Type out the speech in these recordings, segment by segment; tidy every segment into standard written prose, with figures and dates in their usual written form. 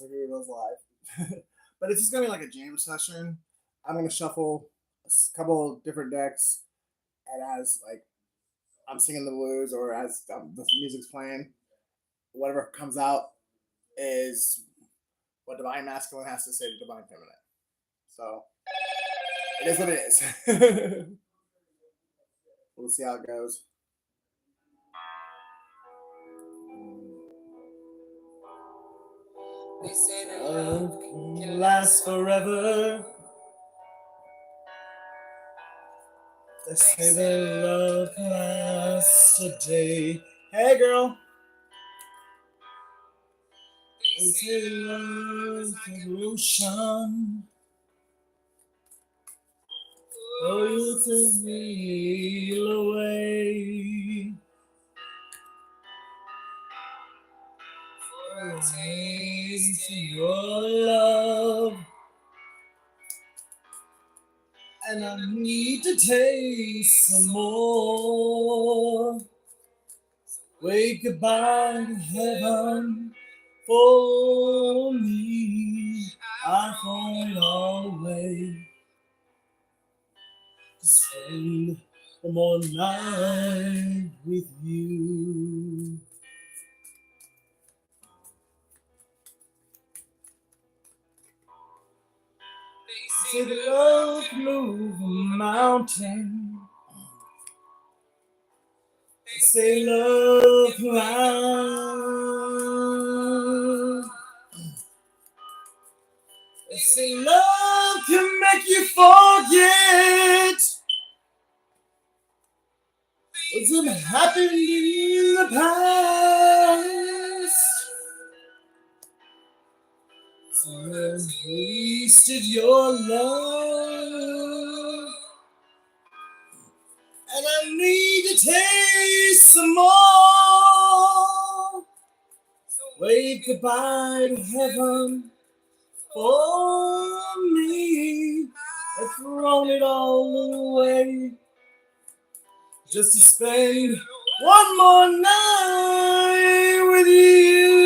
So here goes live. But it's just gonna be like a jam session. I'm gonna shuffle a couple different decks, and as like I'm singing the blues or as the music's playing, whatever comes out is what divine masculine has to say to divine feminine. So it is what it is. We'll see how it goes. They say that Love can last forever. They say that love lasts a day. Hey, girl. They say love's like an ocean. Oh, you to sail away. For a taste of your love. And I need to taste some more. Wave goodbye to heaven for me. I throw it all away to spend one more night with you. Say the love can move a mountain. They say love climb. They say love can make you forget what's happened in the past. So I've wasted your love, and I need to taste some more. Wave goodbye to heaven for me. I've thrown it all away just to spend one more night with you.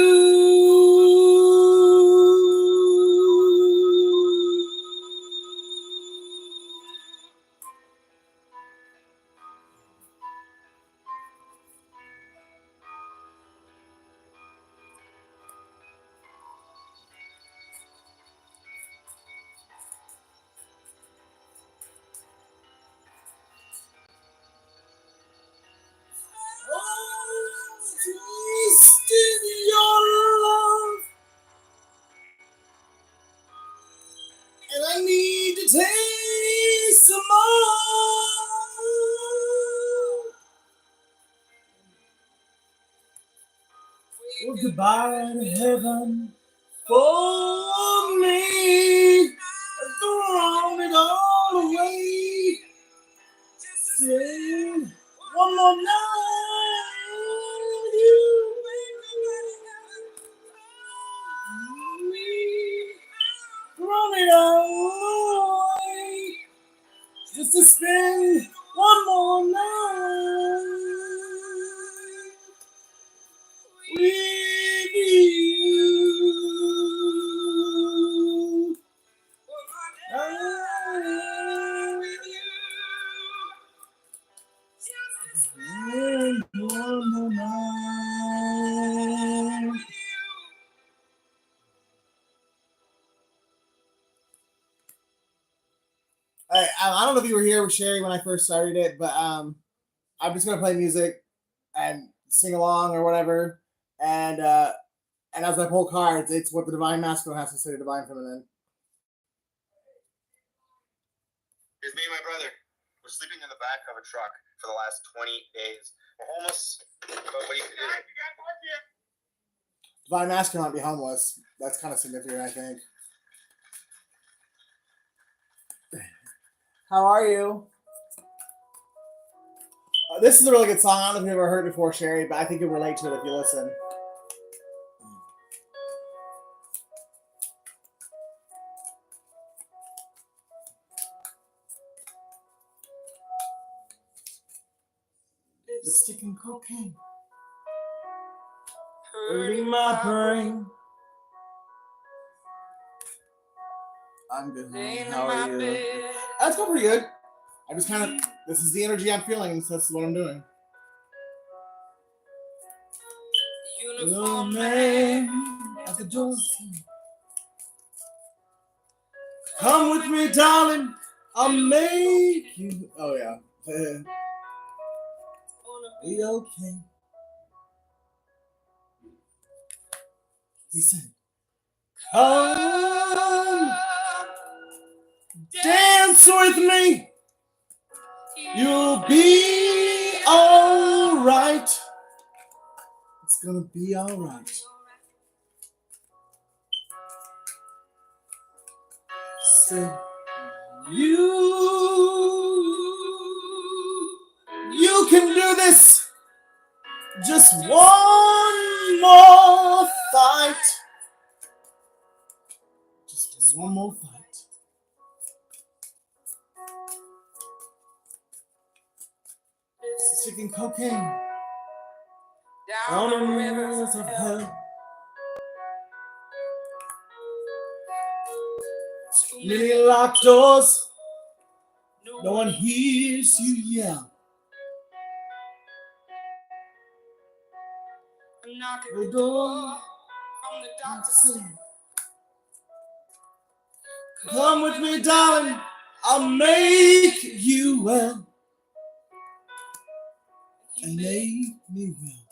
Tasted your love, and I need to taste some more. Well, goodbye to heaven for me. I've thrown it all away. Say one more night with you. Thrown it all away just to spend one more night with you. One more night. I don't know if you were here with Sherry when I first started it, but I'm just gonna play music and sing along or whatever, and as I pull cards, it's what the divine masculine has to say to divine feminine. Here's me and my brother. We're sleeping in the back of a truck for the last 20 days. We're homeless, but what do you do? Divine masculine not be homeless. That's kind of significant, I think. How are you? This is a really good song. I don't know if you've ever heard it before, Sherry, but I think you'll relate to it if you listen. Lipstick and cocaine hurting my brain. I'm good. How are you? That's going pretty good. I just kind of, this is the energy I'm feeling, so that's what I'm doing. Uniform man at the door. Come with me, darling. I'll make you. Oh, yeah. Be okay. He said, come dance with me. You'll be alright. It's gonna be alright. Say, you can do this. Just one more fight. Just one more fight. Sticking cocaine down the rivers of hell. Too many locked doors. No one hears you yell. Knock at the door from the doctor's. Come with me, darling. I'll make you well. And make me well.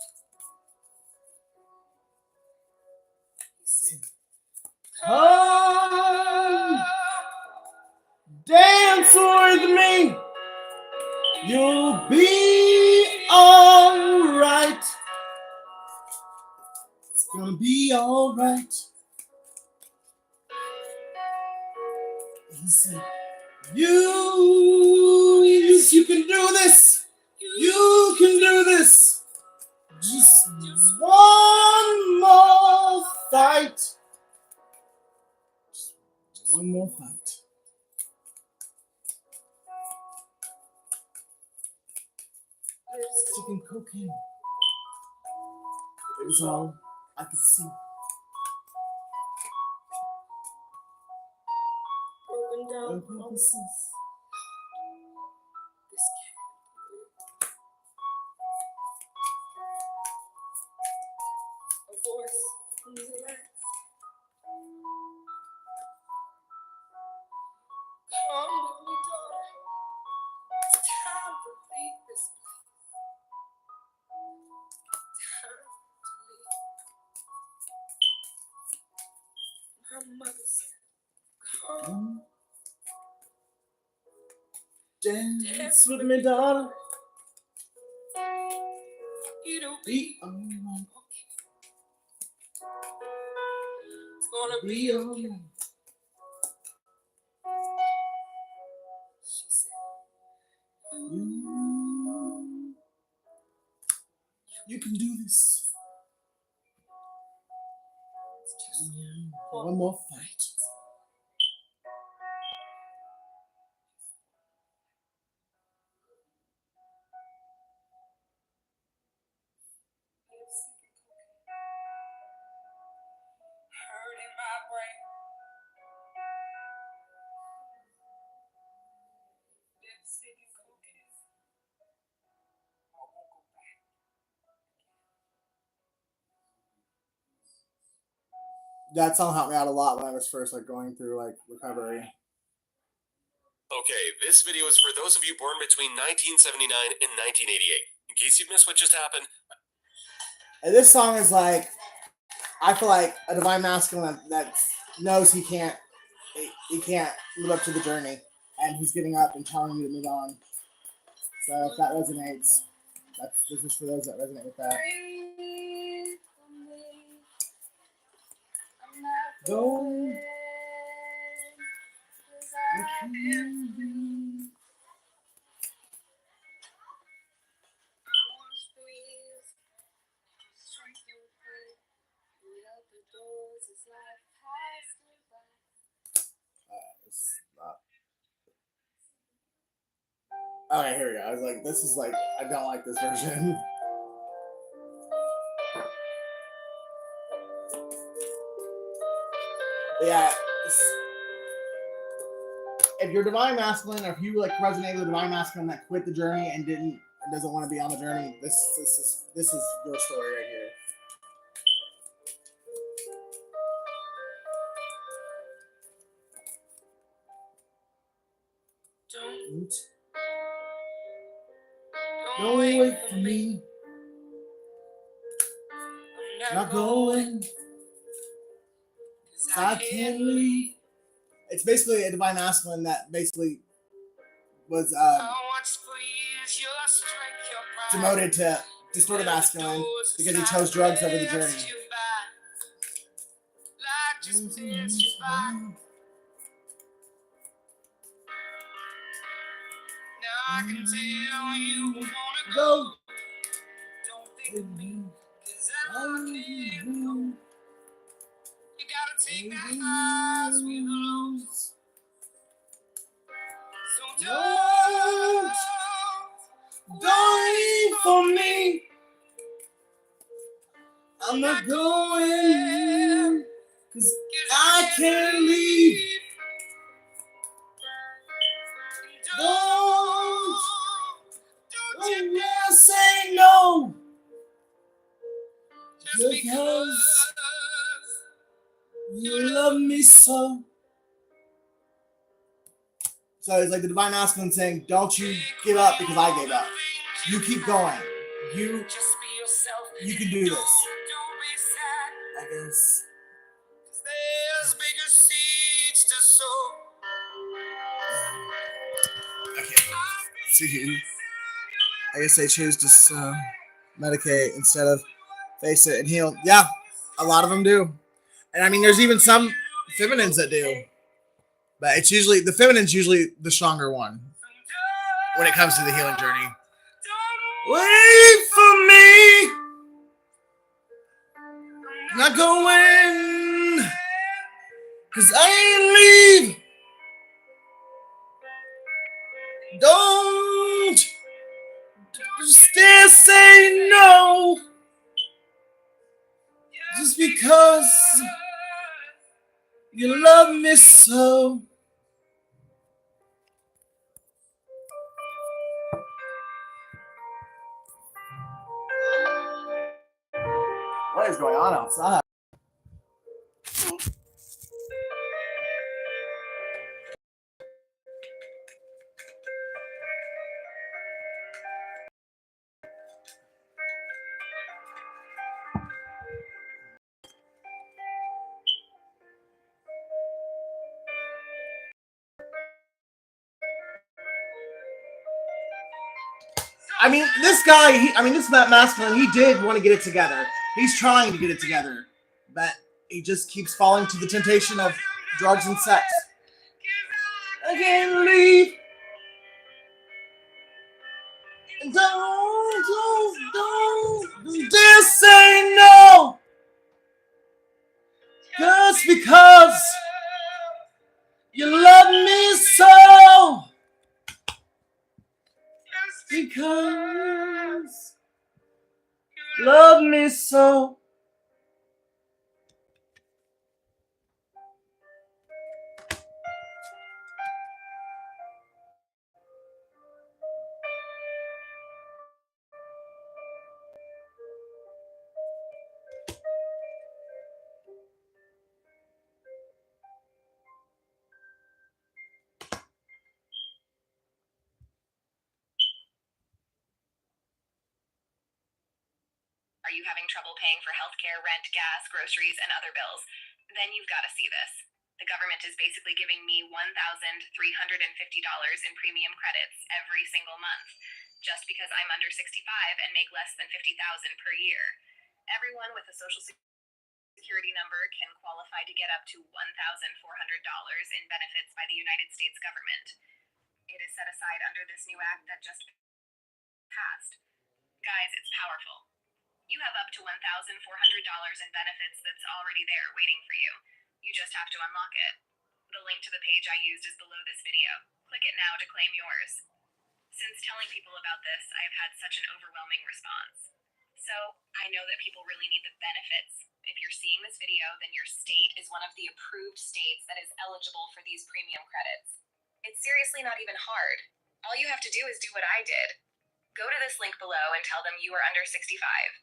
Come dance with me. You'll be alright. It's gonna be alright. He said, you can do this. You can do this. Just one more fight. Just one more fight. Sticking cocaine. It was all I could see. Broken down promises. This can't be. A voice from the left. Come with me, daughter. It's time to leave this place. Time to leave. My mother said, come. Dance with me, darling. It'll be alright. It's gonna be alright. She said, you can do this. It's just one more fight. Hurting my brain. Lipstick and cocaine. I won't go back. That song helped me out a lot when I was first going through recovery. Okay, this video is for those of you born between 1979 and 1988. In case you've missed what just happened. And this song is I feel like a divine masculine that knows he can't live up to the journey, and he's getting up and telling you to move on. So if that resonates, this is for those that resonate with that. Don't. Okay, here we go. I was like, this is I don't like this version. Yeah. if you're divine masculine, or if you like resonate with the divine masculine that quit the journey and doesn't want to be on the journey, this is your story right here. Don't wait for me. I'm not going. I can't leave. It's basically a divine masculine that basically was demoted to distorted masculine because he chose drugs over the journey. I can tell you wanna Go. Don't think of me, 'cause I can't go. You gotta take the highs with the lows. So Don't leave for me. I'm not going, 'cause I can't leave. Don't you dare say no. just because You love me so. So it's like the divine masculine saying, don't you give up because I gave up. You keep going. You just be yourself. can do this. Don't be sad. I guess. 'Cause there's bigger seeds to sow. Okay. See, I guess they choose to medicate instead of face it and heal. Yeah, a lot of them do. And I mean, there's even some feminines that do. But it's usually, the feminine's usually the stronger one when it comes to the healing journey. Wait for me. Not going, 'cause I ain't leave. Don't still say no. Just because you love me so. What is going on outside? I mean, this guy, this Matt Masculine, he did want to get it together. He's trying to get it together. But he just keeps falling to the temptation of drugs and sex. I can't leave. Don't dare say no. Just because you love me so. Because love me so. Are you having trouble paying for healthcare, rent, gas, groceries, and other bills? Then you've got to see this. The government is basically giving me $1,350 in premium credits every single month, just because I'm under 65 and make less than $50,000 per year. Everyone with a Social Security number can qualify to get up to $1,400 in benefits by the United States government. It is set aside under this new act that just passed. Guys, it's powerful. You have up to $1,400 in benefits that's already there waiting for you. You just have to unlock it. The link to the page I used is below this video. Click it now to claim yours. Since telling people about this, I have had such an overwhelming response. So, I know that people really need the benefits. If you're seeing this video, then your state is one of the approved states that is eligible for these premium credits. It's seriously not even hard. All you have to do is do what I did. Go to this link below and tell them you are under 65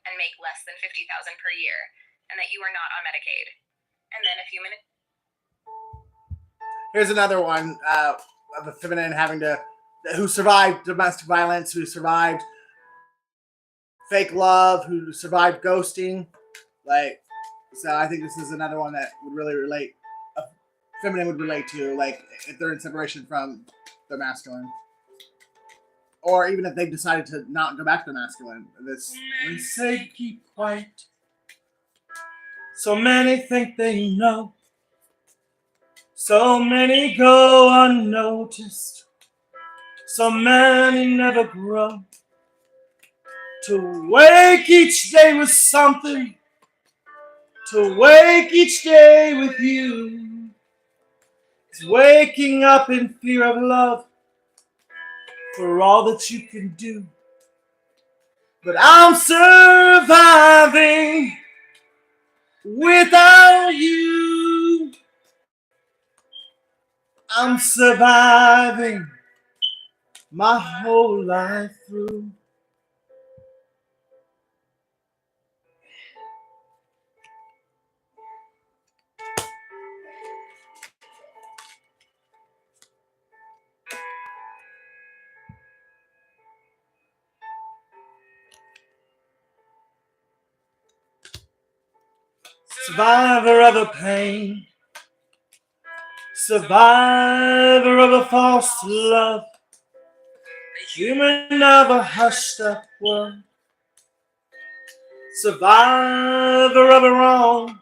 and make less than $50,000 per year, and that you are not on Medicaid. And then a few minutes. Here's another one of a feminine who survived domestic violence, who survived fake love, who survived ghosting. Like, so I think this is another one that would really relate. A feminine would relate to, like, if they're in separation from their masculine, or even if they've decided to not go back to their masculine. This They say keep quiet. So many think they know. So many go unnoticed. So many never grow. To wake each day with something. To wake each day with you. Is waking up in fear of love. For all that you can do. But I'm surviving without you. I'm surviving my whole life through. Survivor of a pain. Survivor of a false love. Human of a hushed up world. Survivor of a wrong.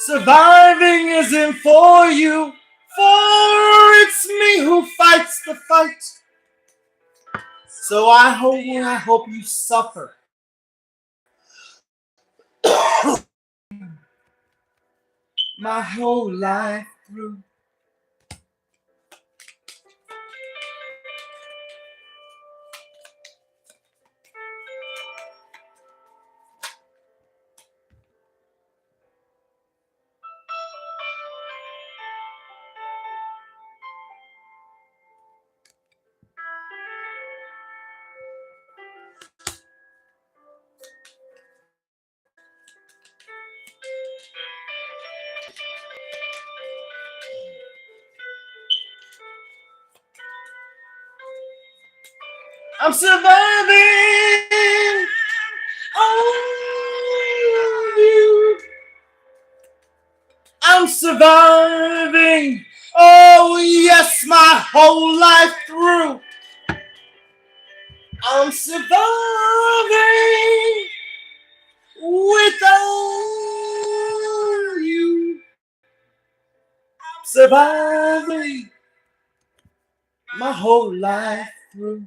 Surviving isn't for you, for it's me who fights the fight. So I hope you suffer. My whole life through. I'm surviving all of you. I'm surviving, oh yes, my whole life through. I'm surviving without you. I'm surviving my whole life through.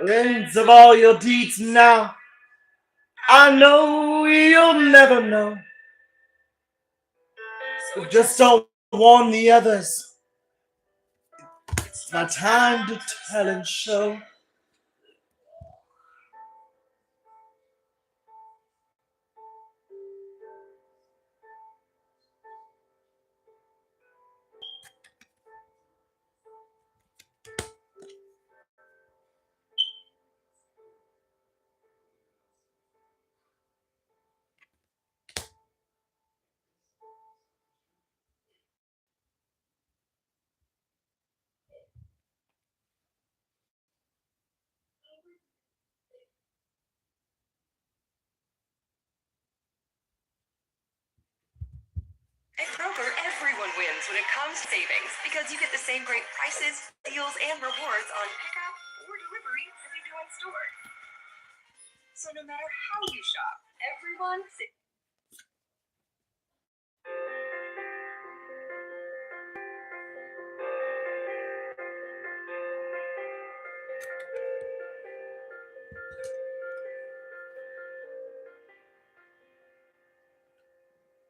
Ends of all your deeds now, I know you'll never know. So just don't warn the others. It's my time to tell and show. At Kroger, everyone wins when it comes to savings because you get the same great prices, deals, and rewards on pickup or delivery as you do in store. So no matter how you shop, everyone saves.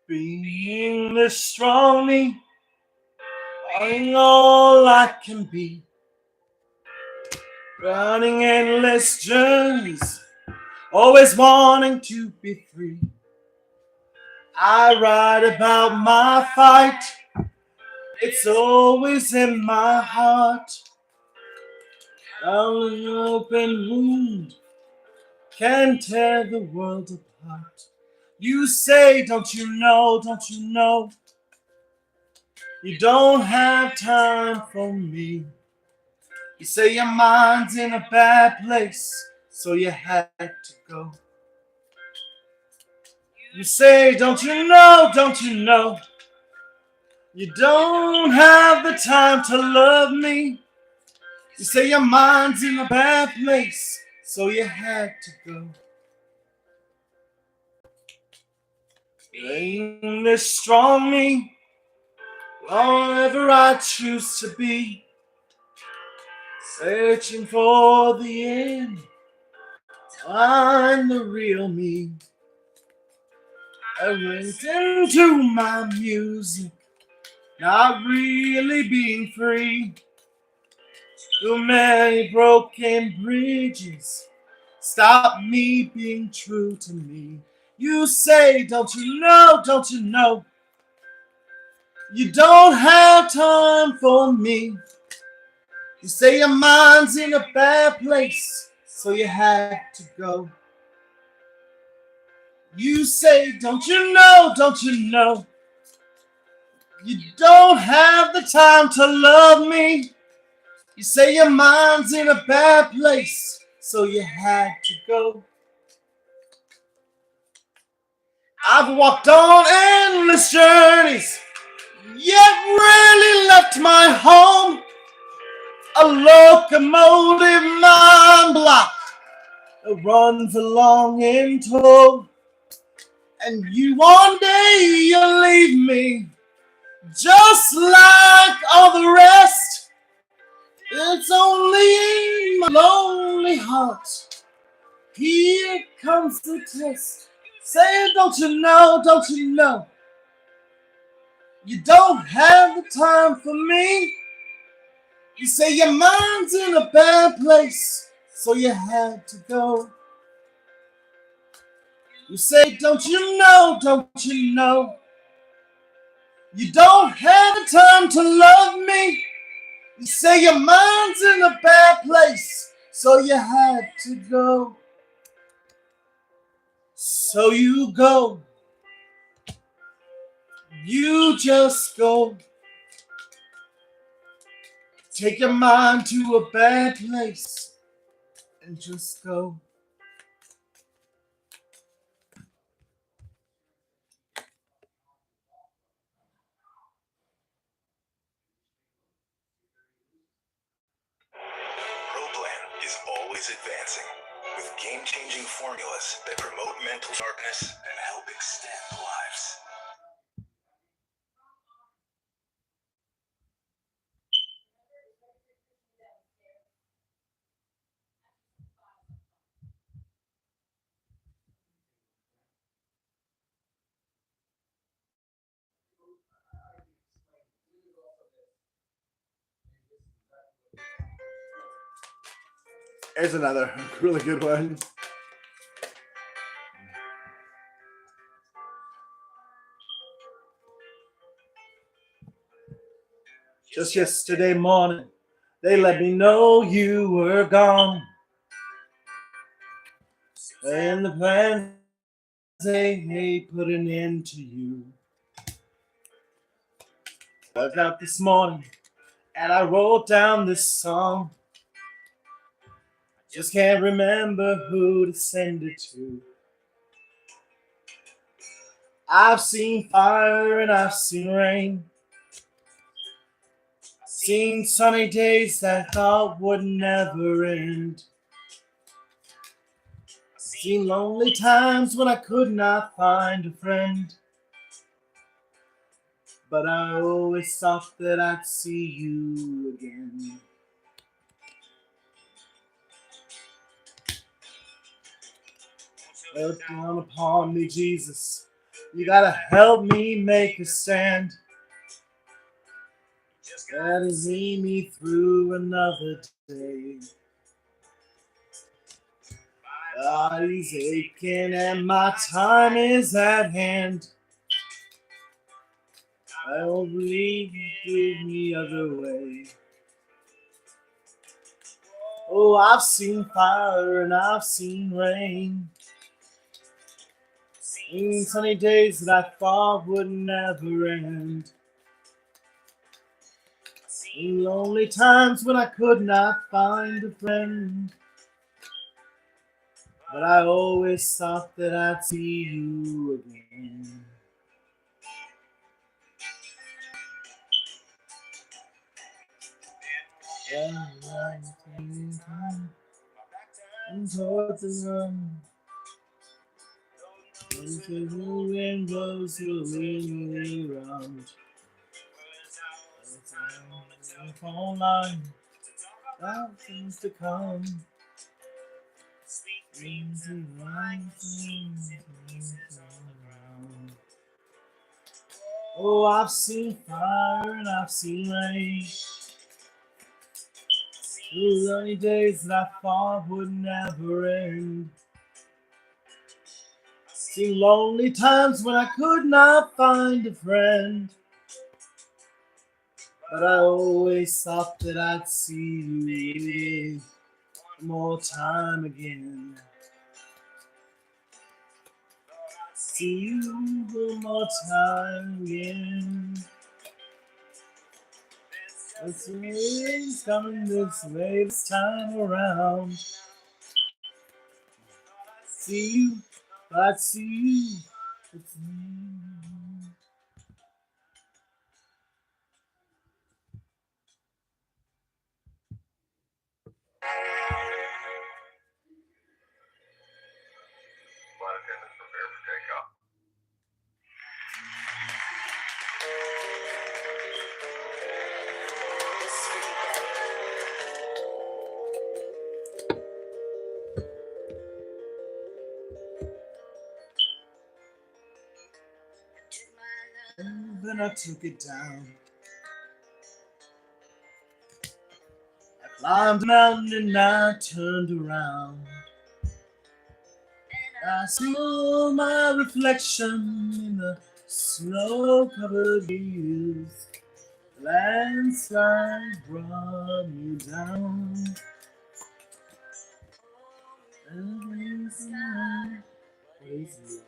Being this strong me, wanting all I can be, running endless journeys, always wanting to be free. I write about my fight, It's always in my heart. How an open wound can tear the world apart. You say, don't you know, don't you know? You don't have time for me. You say your mind's in a bad place, so you had to go. You say, don't you know, don't you know? You don't have the time to love me. You say your mind's in a bad place, so you had to go. Ain't this strong me, whatever I choose to be, searching for the end, find the real me. I went into my music, not really being free. Too many broken bridges stop me being true to me. You say, don't you know, don't you know? You don't have time for me. You say your mind's in a bad place, so you had to go. You say, don't you know, don't you know? You don't have the time to love me. You say your mind's in a bad place, so you had to go. I've walked on endless journeys, yet rarely left my home. A locomotive mind block that runs along in tow. And you one day you'll leave me, just like all the rest. It's only in my lonely heart. Here comes the test. Say, don't you know, don't you know? You don't have the time for me. You say your mind's in a bad place, so you had to go. You say, don't you know, don't you know? You don't have the time to love me. You say your mind's in a bad place, so you had to go. So you go. You just go. Take your mind to a bad place and just go. ProPlan is always advancing with game-changing formulas that promote mental sharpness and help extend lives. Here's another really good one. Just yesterday morning, they let me know you were gone. And the plans they put an end to you. I woke up this morning and I wrote down this song. Just can't remember who to send it to. I've seen fire and I've seen rain. Seen sunny days that I thought would never end. Seen lonely times when I could not find a friend. But I always thought that I'd see you again. Look down upon me, Jesus. You gotta help me make a stand. Gotta see me through another day. Body's aching and my time is at hand. I don't believe you did me other way. Oh, I've seen fire and I've seen rain. Seen sunny days that I thought would never end. Seen lonely times when I could not find a friend. But I always thought that I'd see you again. Yeah, and towards the run. Until the wind blows the wind around. Phone line, things to come. Dreams and things around. Oh, I've seen fire and I've seen rain. Those sunny days that I thought would never end. Seen lonely times when I could not find a friend. But I always thought that I'd see you one more time again. See you one more time again. This way's coming this way this time around. See you, I'd see you. It's me. Flight attendants prepare for takeoff. This is for you, Betty. And then I took it down. I climbed the mountain and I turned around. I saw my reflection in the snow-covered hills. The landslide brought me down. And the landslide was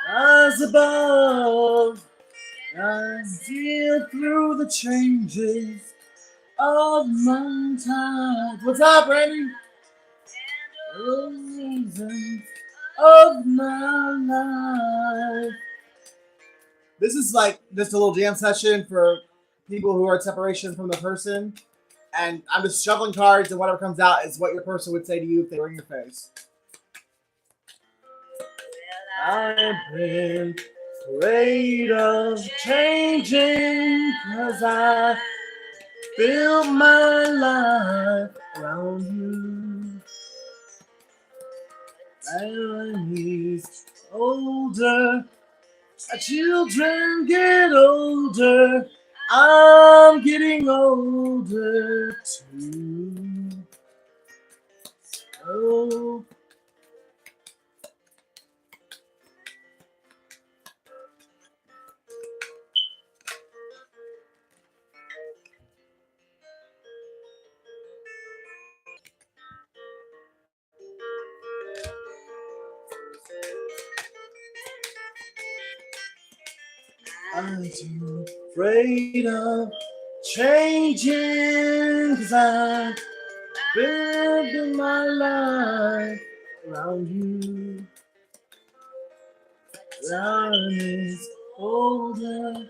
rise above, I see through the changes of mountains. What's up, Randy? The reasons of my life. This is like just a little jam session for people who are in separation from the person. And I'm just shuffling cards, and whatever comes out is what your person would say to you if they were in your face. I've been afraid of changing, 'cause I built my life around you. And when he's older, our children get older. I'm getting older too. So I'm too afraid of changing, 'cause I'm building my life around you. Time is older,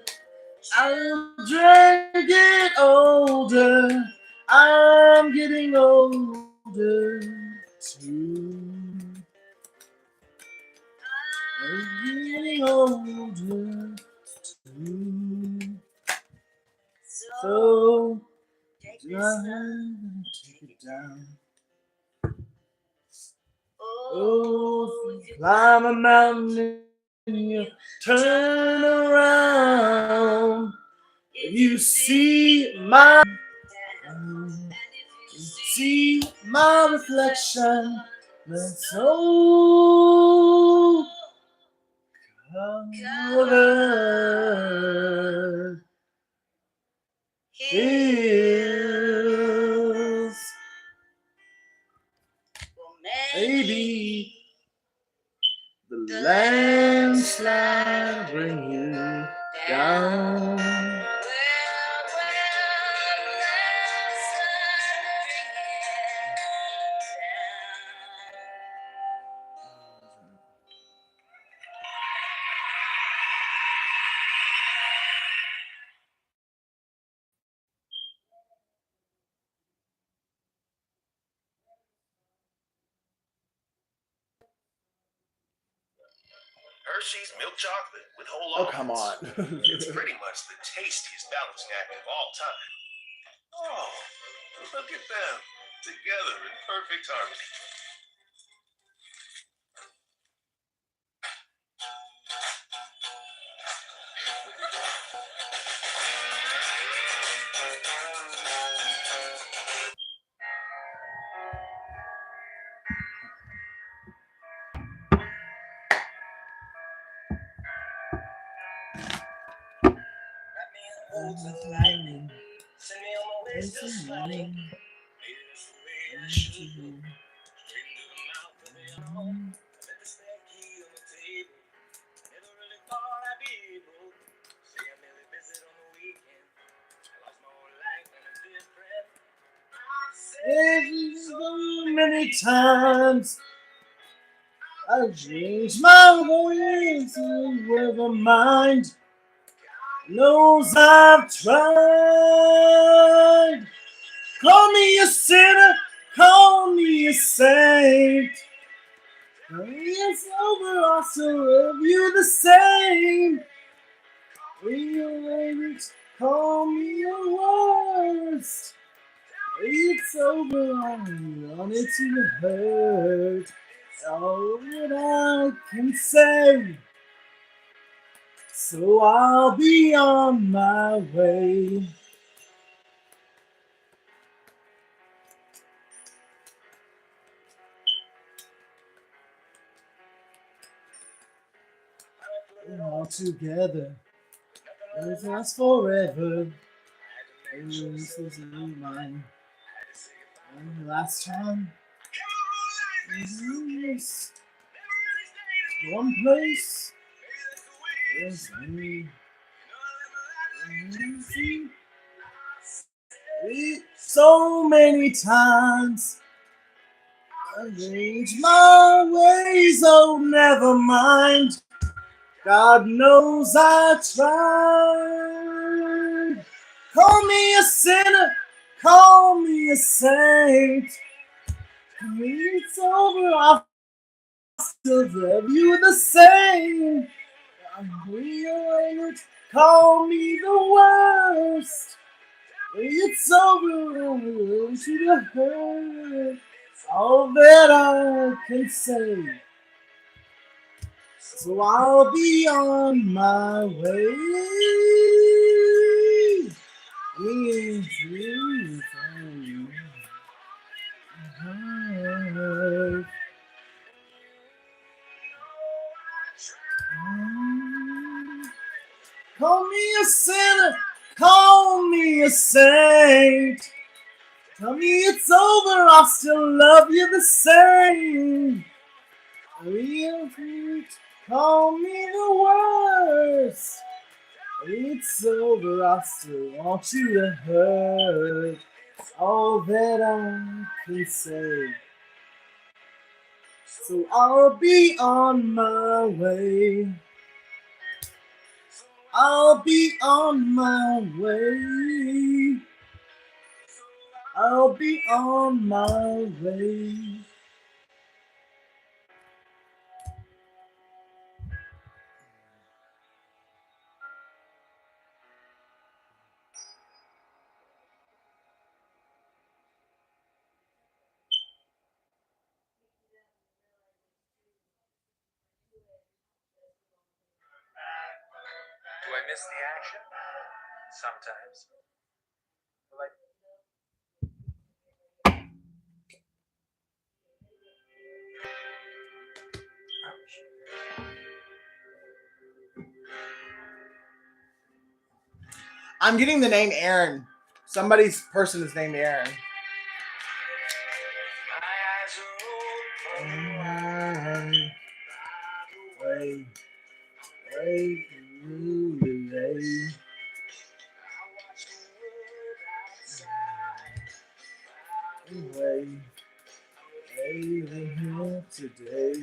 I'm getting older, I'm getting older too. I'm getting older. So, take it down. Oh, climb a mountain and you turn around. If you see my reflection Let's all cover hills. Maybe the landslide bring you down. Hershey's milk chocolate with whole Oh, almonds. come on. It's pretty much the tastiest balancing act of all time. Oh, look at them together in perfect harmony. Send me on my way, still smiling. Maybe that's the way I should go. Straight into the mouth of the arm. I let the spare key on the table. Never really thought I'd be able. Say I merely visit on the weekend. I lost my whole life in a different. I've said So many times I changed my ways and never mind. Knows I've tried. Call me a sinner, call me a saint. It's over, I'll still love you the same. Rearrange, call me a worst. It's over, I'm wanted to hurt. All that I can say. So I'll be on my way. We're all together. It lasts forever. This is mine. And the last time. This one place. Is me. So many times I changed my ways, oh never mind. God knows I tried. Call me a sinner, call me a saint. It's over, I'll still love you the same. I'm rearranged, call me the worst. It's over, I'm to the hurt. All that I can say. So I'll be on my way. If you find me. Call me a sinner, call me a saint. Tell me it's over, I'll still love you the same. Call me the worst. It's over, I still want you to hurt. It's all that I can say. So I'll be on my way. I'll be on my way. I'll be on my way. Do I miss the action? Sometimes. Will I I'm getting the name Aaron. Somebody's person is named Aaron. Today,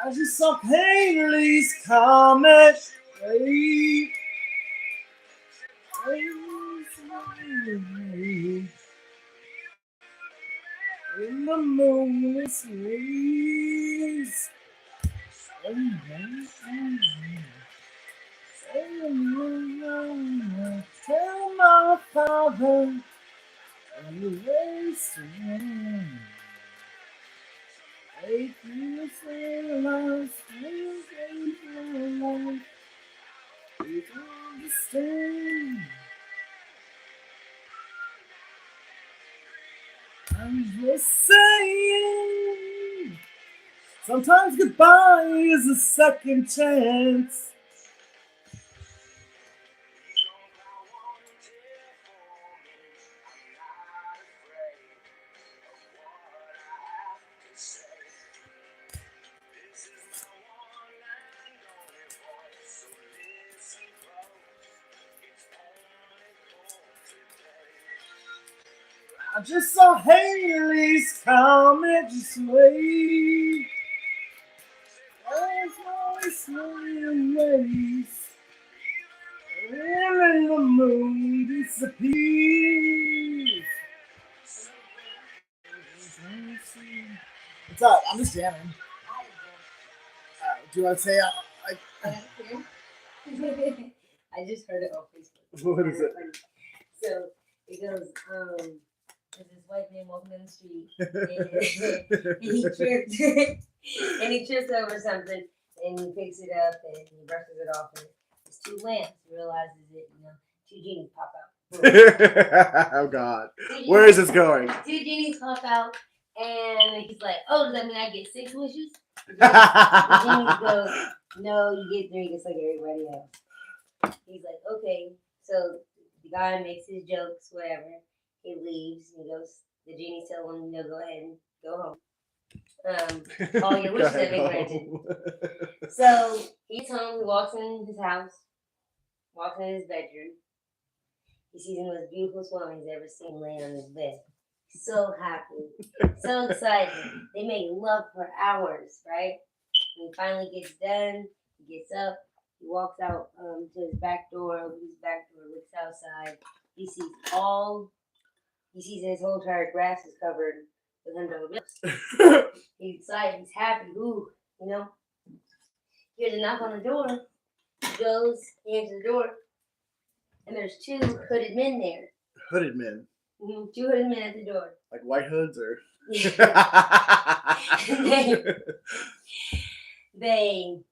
I just saw Haley's comment. In the moonless rays. Tell my father I'm the race to run. Take you for life, take for life. You understand. I'm just saying. Sometimes goodbye is a second chance. I just saw Haley's comment. Just wait. There's always ways. And the moon disappears. What's up? I'm just jamming. Do you want to say I just heard it on Facebook. What is it? So it goes, there's this white man walking down the street and he trips over something and he picks it up and he brushes it off and it's two lamps. He realizes it, two genies pop out. Oh God. Where is this going? Two genies pop out and he's like, oh, does that mean I get 6 wishes? The genie goes, no, you get 3 just like everybody else. He's like, okay. So the guy makes his jokes, whatever. He leaves. He goes. The genie tells him, go ahead and go home. All your wishes have been granted. So he's home. He walks in his house. Walks in his bedroom. He sees the most beautiful woman he's ever seen laying on his bed. So happy, so excited. They make love for hours, right? When he finally gets done, he gets up. He walks out to his back door, opens his back door, looks outside. He sees his whole entire grass is covered with $100 bills. He's excited, he's happy, Here's a knock on the door. He goes, he answers the door, and there's 2 hooded men there. Hooded men? 2 hooded men at the door. Like white hoods or? They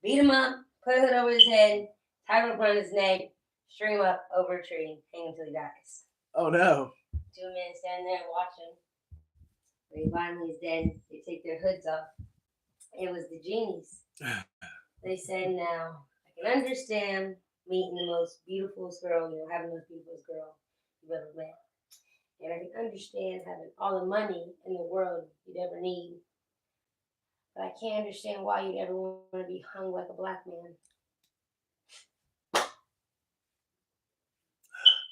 beat him up, put a hood over his head, tie rope around his neck, string him up over a tree, hang him till he dies. Oh no. 2 men standing there watching. When he finally is dead, they take their hoods off. It was the genies. They said, now, I can understand meeting the most beautiful girl, having the most beautiful girl you've ever met. And I can understand having all the money in the world you'd ever need. But I can't understand why you'd ever want to be hung like a black man.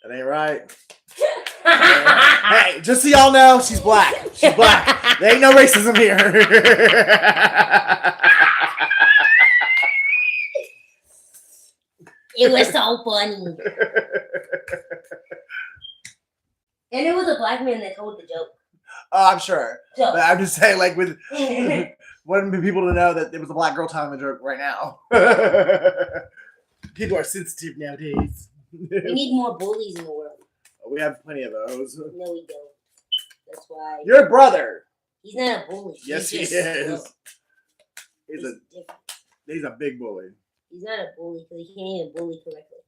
That ain't right. Hey, just so y'all know, she's black. She's black. There ain't no racism here. It was so funny. And it was a black man that told the joke. Oh, I'm sure. So, but I'm just saying, like, with wanting people to know that it was a black girl telling the joke right now. People are sensitive nowadays. We need more bullies in the world. We have plenty of those. No, we don't. That's why. Your brother. He's not a bully. Yes, he just, is. Different. He's a big bully. He's not a bully because he can't even bully correctly.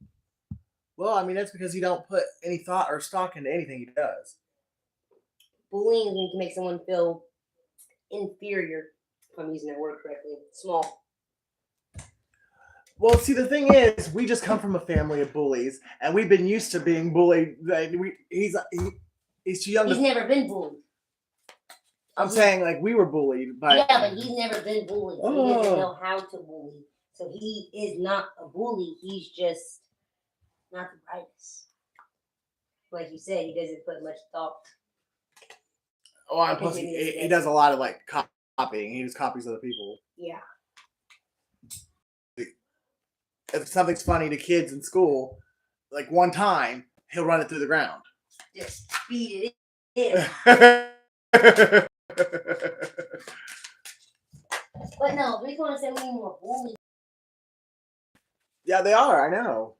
Well, I mean, that's because you don't put any thought or stock into anything he does. Bullying is when you can make someone feel inferior, if I'm using that word correctly. Small. Well, see, the thing is, we just come from a family of bullies, and we've been used to being bullied. Like, he's too young. He's never been bullied. I'm saying like we were bullied, but yeah, but he's never been bullied. So he doesn't know how to bully. So he is not a bully. He's just not the brightest. Like you said, he doesn't put much thought. Oh, and plus he does a lot of like copying. He just copies other people. Yeah. If something's funny to kids in school, like one time he'll run it through the ground. Just feed it in. But no, we're gonna say we need more bullies. Yeah, they are. I know.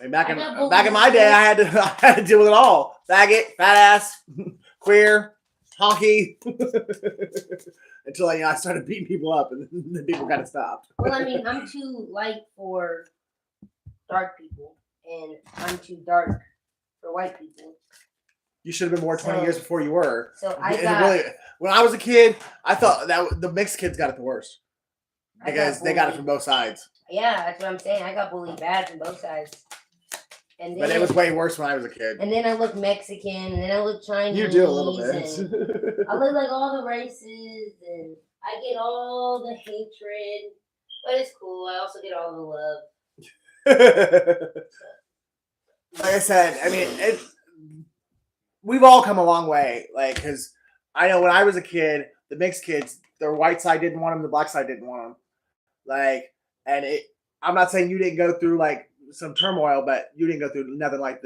Like back in my day, I had to deal with it all: faggot, fat ass, queer, honky. Until I started beating people up, and then people kind of stopped. Well, I mean, I'm too light for dark people, and I'm too dark for white people. You should have been more 20 years before you were. So when I was a kid, I thought that the mixed kids got it the worst because they got it from both sides. Yeah, that's what I'm saying. I got bullied bad from both sides. And then, but it was way worse when I was a kid. And then I look Mexican, and then I look Chinese. You do a little bit. I look like all the races, and I get all the hatred. But it's cool. I also get all the love. Like I said, I mean, we've all come a long way. Like, because I know when I was a kid, the mixed kids, the white side didn't want them, the black side didn't want them. Like, and I'm not saying you didn't go through like some turmoil, but you didn't go through nothing like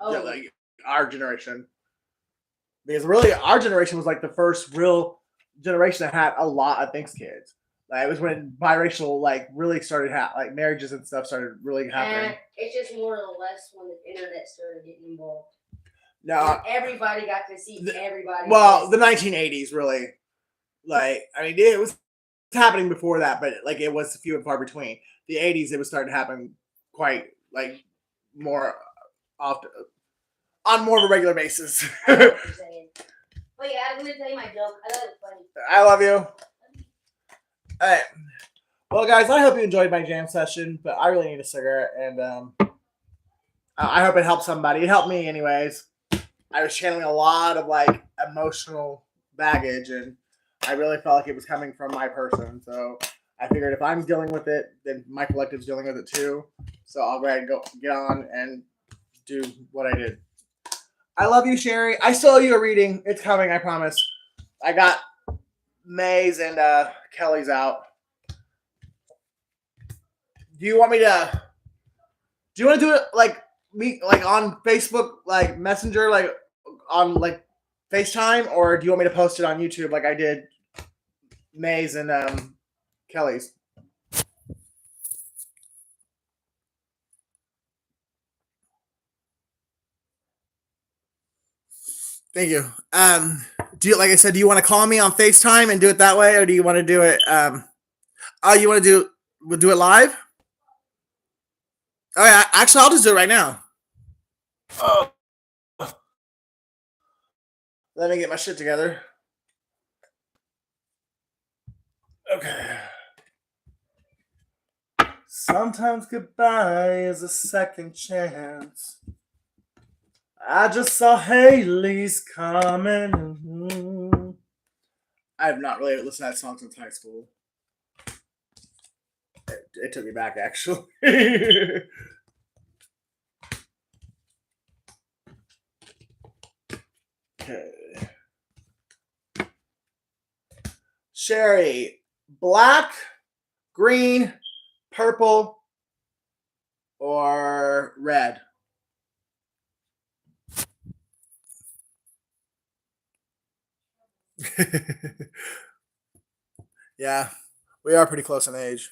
like our generation. Because really, our generation was like the first real generation that had a lot of mixed kids. Like, it was when biracial like really started like marriages and stuff started really happening. It's just more or less when the internet started getting involved. No, everybody got to see everybody. Well, the 1980s really, like, I mean, it was happening before that, but like it was few and far between. The 80s, it was starting to happen quite like more often on more of a regular basis. I know what you're saying. But yeah, I'm gonna tell you my joke. I thought it was funny. I love you. All right. Well, guys, I hope you enjoyed my jam session, but I really need a cigarette, and I hope it helped somebody. It helped me, anyways. I was channeling a lot of like emotional baggage, and I really felt like it was coming from my person. So I figured if I'm dealing with it, then my collective's dealing with it too. So I'll go ahead and get on and do what I did. I love you, Sherry. I still owe you a reading. It's coming, I promise. I got May's and Kelly's out. Do you want to do it like me, like on Facebook, like Messenger, like on like FaceTime, or do you want me to post it on YouTube like I did May's and Kelly's? Thank you. Do you, like I said, do you want to call me on FaceTime and do it that way, or do you want to do it? You want to do it live? Oh yeah, actually, I'll just do it right now. Oh. Let me get my shit together. Okay. Sometimes goodbye is a second chance. I just saw Haley's coming. I have not really listened to that song since high school. It took me back, actually. Okay. Sherry, black, green, purple, or red? Yeah, we are pretty close in age.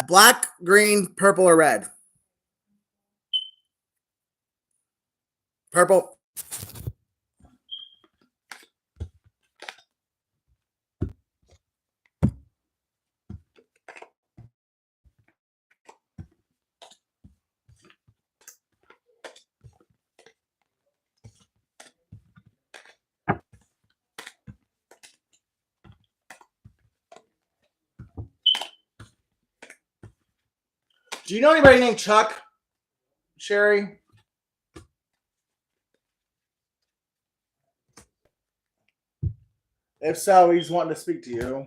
Black, green, purple, or red? Purple. Do you know anybody named Chuck, Sherry? If so, he's wanting to speak to you.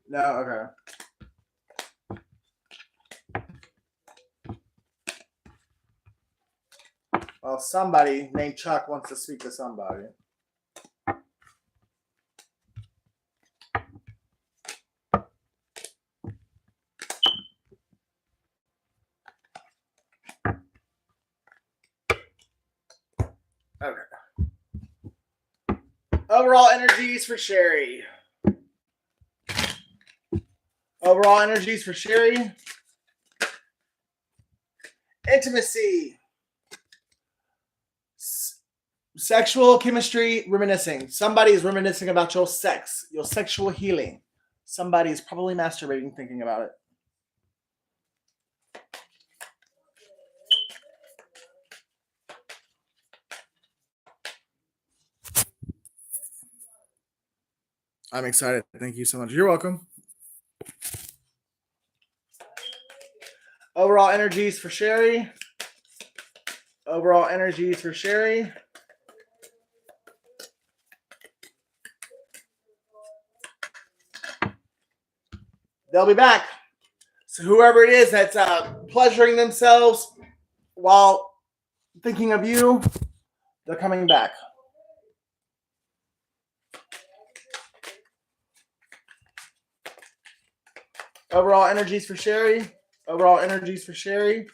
No, okay. Well, somebody named Chuck wants to speak to somebody. Okay. Overall energies for Sherry. Overall energies for Sherry. Intimacy. Sexual chemistry, reminiscing. Somebody is reminiscing about your sex, your sexual healing. Somebody is probably masturbating thinking about it. I'm excited. Thank you so much. You're welcome. Overall energies for Sherry. Overall energies for Sherry. They'll be back. So whoever it is that's pleasuring themselves while thinking of you, they're coming back. Overall energies for Sherry. Overall energies for Sherry.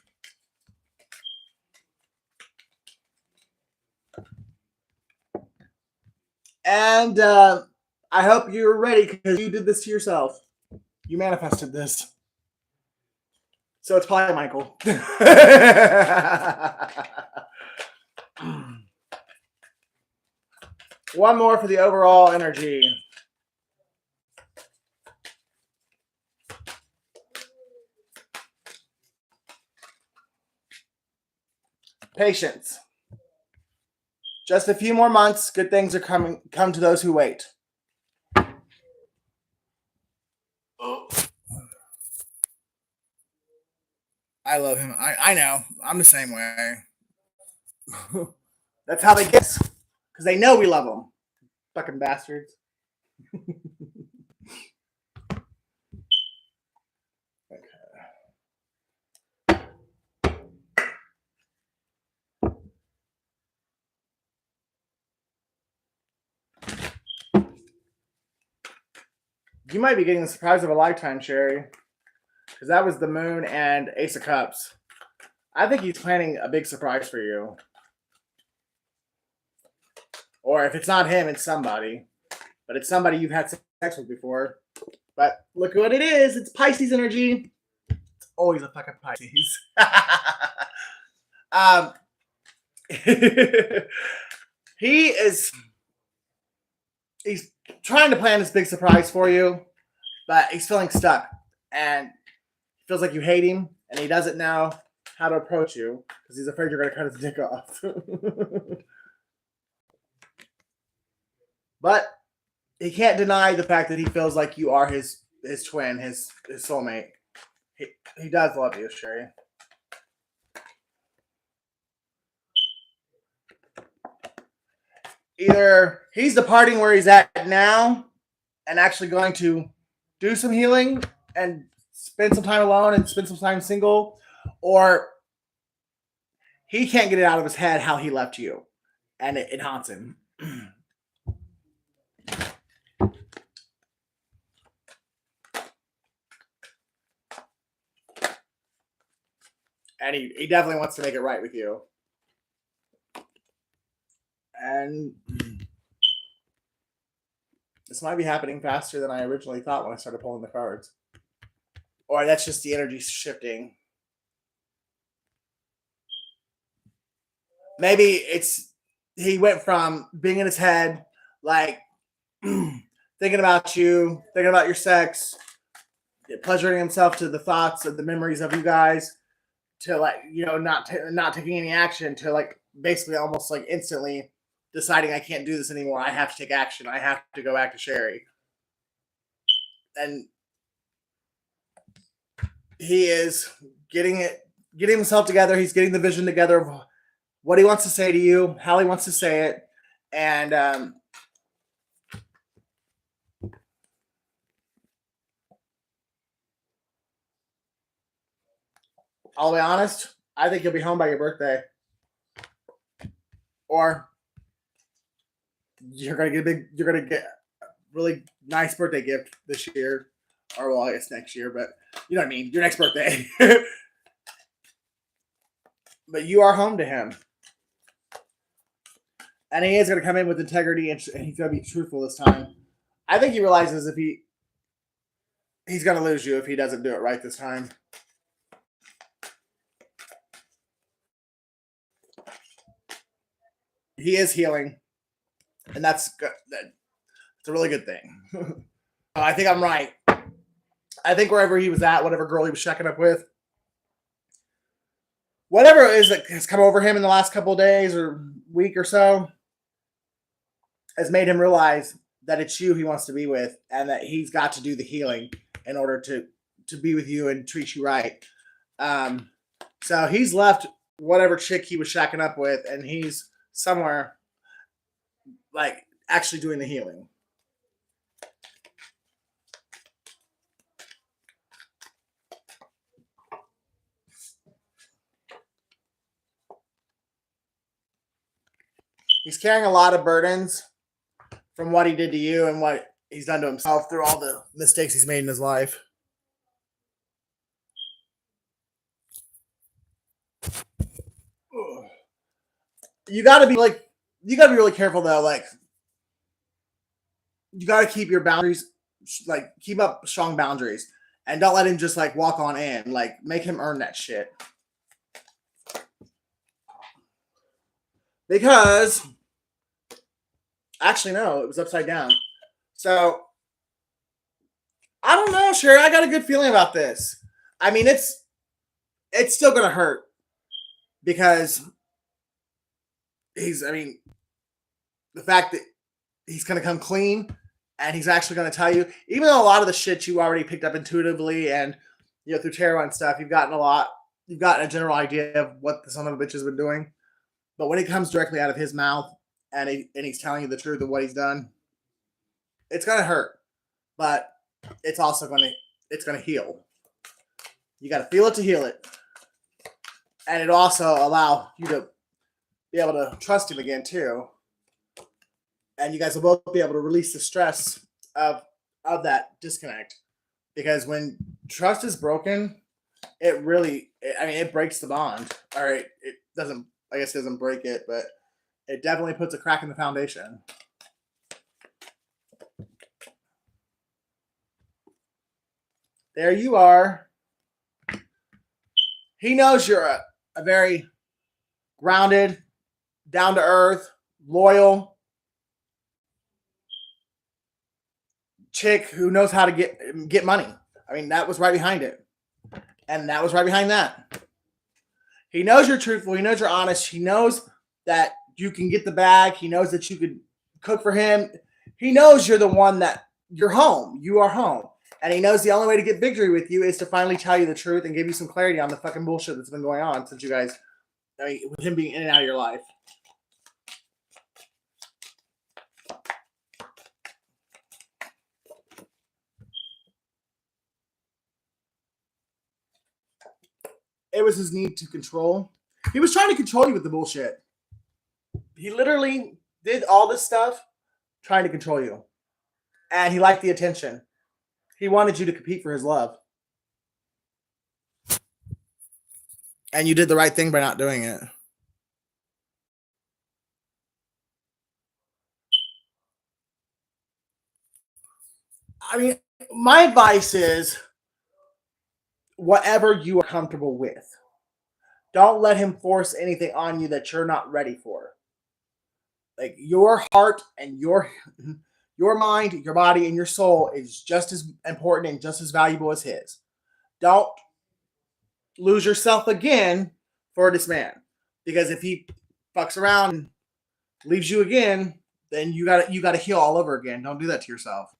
And I hope you're ready because you did this to yourself. You manifested this. So it's probably Michael. One more for the overall energy. Patience. Just a few more months. Good things are come to those who wait. I love him. I know. I'm the same way. That's how they get. Because they know we love them. Fucking bastards. You might be getting the surprise of a lifetime, Sherry. Because that was the Moon and Ace of Cups. I think he's planning a big surprise for you. Or if it's not him, it's somebody. But it's somebody you've had sex with before. But look what it is. It's Pisces energy. It's always a fucking Pisces. He's trying to plan this big surprise for you, but he's feeling stuck. And feels like you hate him, and he doesn't know how to approach you because he's afraid you're going to cut his dick off. But he can't deny the fact that he feels like you are his twin, his soulmate. He does love you, Sherry. Either he's departing where he's at now and actually going to do some healing and spend some time alone and spend some time single, or he can't get it out of his head how he left you, and it haunts him. And he definitely wants to make it right with you. And this might be happening faster than I originally thought when I started pulling the cards. Or that's just the energy shifting. Maybe it's he went from being in his head, like thinking about you, thinking about your sex, pleasuring himself to the thoughts of the memories of you guys, to like, not taking any action, to like basically almost like instantly deciding I can't do this anymore. I have to take action. I have to go back to Sherry. And he is getting himself together. He's getting the vision together of what he wants to say to you, how he wants to say it, and I'll be honest, I think you'll be home by your birthday. Or you're gonna get a really nice birthday gift this year. Or well, I guess next year, but you know what I mean, your next birthday. But you are home to him. And he is gonna come in with integrity and he's gonna be truthful this time. I think he realizes if he's gonna lose you if he doesn't do it right this time. He is healing, and that's good. It's a really good thing. I think I'm right. I think wherever he was at, whatever girl he was checking up with, whatever it is that has come over him in the last couple of days or week or so, has made him realize that it's you he wants to be with, and that he's got to do the healing in order to be with you and treat you right. So he's left whatever chick he was shacking up with, and he's somewhere like actually doing the healing. He's carrying a lot of burdens from what he did to you and what he's done to himself through all the mistakes he's made in his life. You got to be really careful though. Like, you got to keep your boundaries, like keep up strong boundaries, and don't let him just like walk on in. Like, make him earn that shit. Because, actually no, it was upside down. So, I don't know, Sherry. I got a good feeling about this. I mean, it's still gonna hurt because the fact that he's going to come clean and he's actually going to tell you, even though a lot of the shit you already picked up intuitively and, through tarot and stuff, you've gotten a general idea of what the son of a bitch has been doing. But when it comes directly out of his mouth and he's telling you the truth of what he's done, it's going to hurt, but it's also going to heal. You got to feel it to heal it. And it also allow you to be able to trust him again too, and you guys will both be able to release the stress of that disconnect. Because when trust is broken, it breaks the bond. All right, it doesn't. I guess it doesn't break it, but it definitely puts a crack in the foundation. There you are. He knows you're a very grounded, down to earth, loyal chick who knows how to get money. I mean, that was right behind it. And that was right behind that. He knows you're truthful. He knows you're honest. He knows that you can get the bag. He knows that you could cook for him. He knows you're the one that you're home. You are home. And he knows the only way to get victory with you is to finally tell you the truth and give you some clarity on the fucking bullshit that's been going on since you guys, with him being in and out of your life. It was his need to control. He was trying to control you with the bullshit. He literally did all this stuff trying to control you. And he liked the attention. He wanted you to compete for his love. And you did the right thing by not doing it. I mean, my advice is whatever you are comfortable with. Don't let him force anything on you that you're not ready for. Like, your heart and your mind, your body, and your soul is just as important and just as valuable as his. Don't lose yourself again for this man. Because if he fucks around and leaves you again, then you gotta heal all over again. Don't do that to yourself.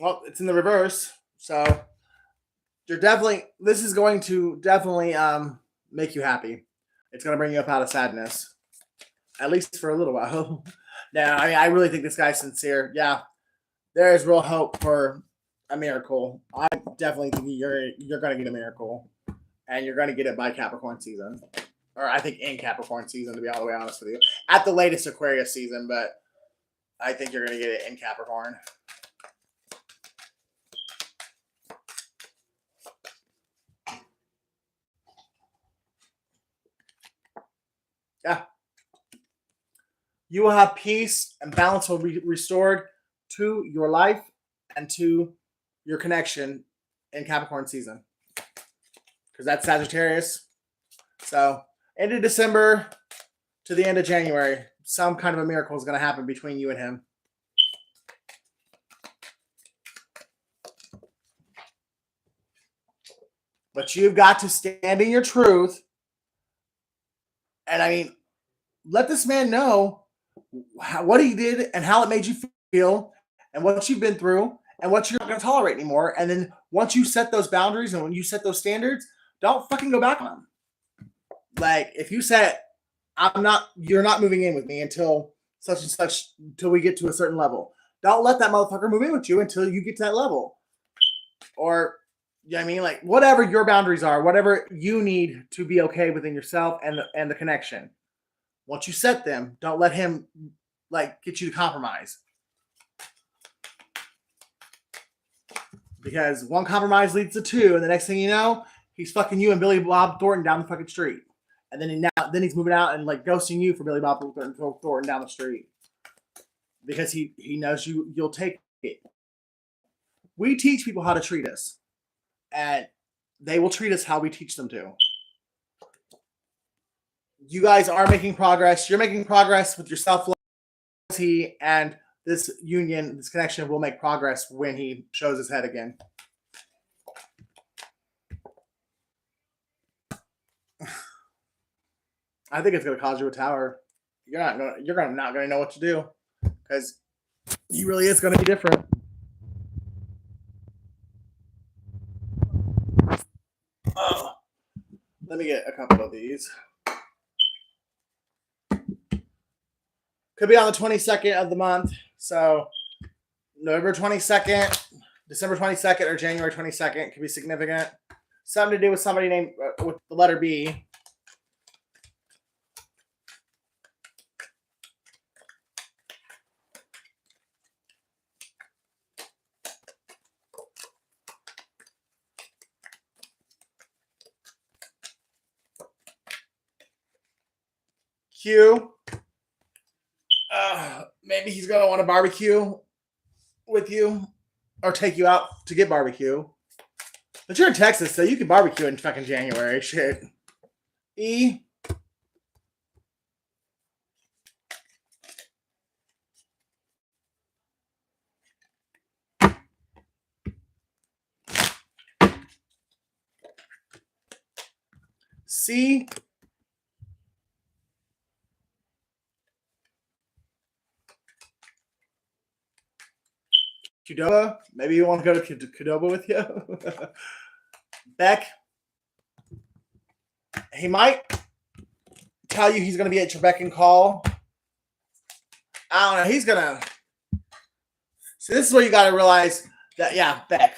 Well, it's in the reverse. So this is going to definitely make you happy. It's going to bring you up out of sadness. At least for a little while. Now, I mean, I really think this guy's sincere. Yeah, there is real hope for a miracle. I definitely think you're going to get a miracle, and you're going to get it by Capricorn season, or I think in Capricorn season, to be all the way honest with you. At the latest Aquarius season, but I think you're going to get it in Capricorn. Yeah. You will have peace and balance will be restored to your life and to your connection in Capricorn season. Because that's Sagittarius. So, end of December to the end of January, some kind of a miracle is going to happen between you and him. But you've got to stand in your truth. And I mean, let this man know what he did and how it made you feel and what you've been through and what you're not going to tolerate anymore. And then once you set those boundaries and when you set those standards, don't fucking go back on them. Like if you said, you're not moving in with me until such and such, until we get to a certain level. Don't let that motherfucker move in with you until you get to that level. Or, you know what I mean? Like whatever your boundaries are, whatever you need to be okay within yourself and the connection. Once you set them, don't let him like get you to compromise. Because one compromise leads to two, and the next thing you know, he's fucking you and Billy Bob Thornton down the fucking street. And then he's moving out and like ghosting you for Billy Bob Thornton down the street. Because he knows you'll take it. We teach people how to treat us. And they will treat us how we teach them to. You guys are making progress. You're making progress with your self-love. And this union, this connection will make progress when he shows his head again. I think it's going to cause you a tower. You're not going to know what to do because he really is going to be different. Oh, let me get a couple of these. Could be on the 22nd of the month. So November 22nd, December 22nd, or January 22nd could be significant. Something to do with somebody named with the letter B. Q. Maybe he's going to want to barbecue with you or take you out to get barbecue. But you're in Texas, so you can barbecue in fucking January. Shit. E. C. Qdoba. Maybe you want to go to Qdoba with you. Beck. He might tell you he's going to be at your beck and call. I don't know. He's going to. So this is where you got to realize that, yeah, Beck.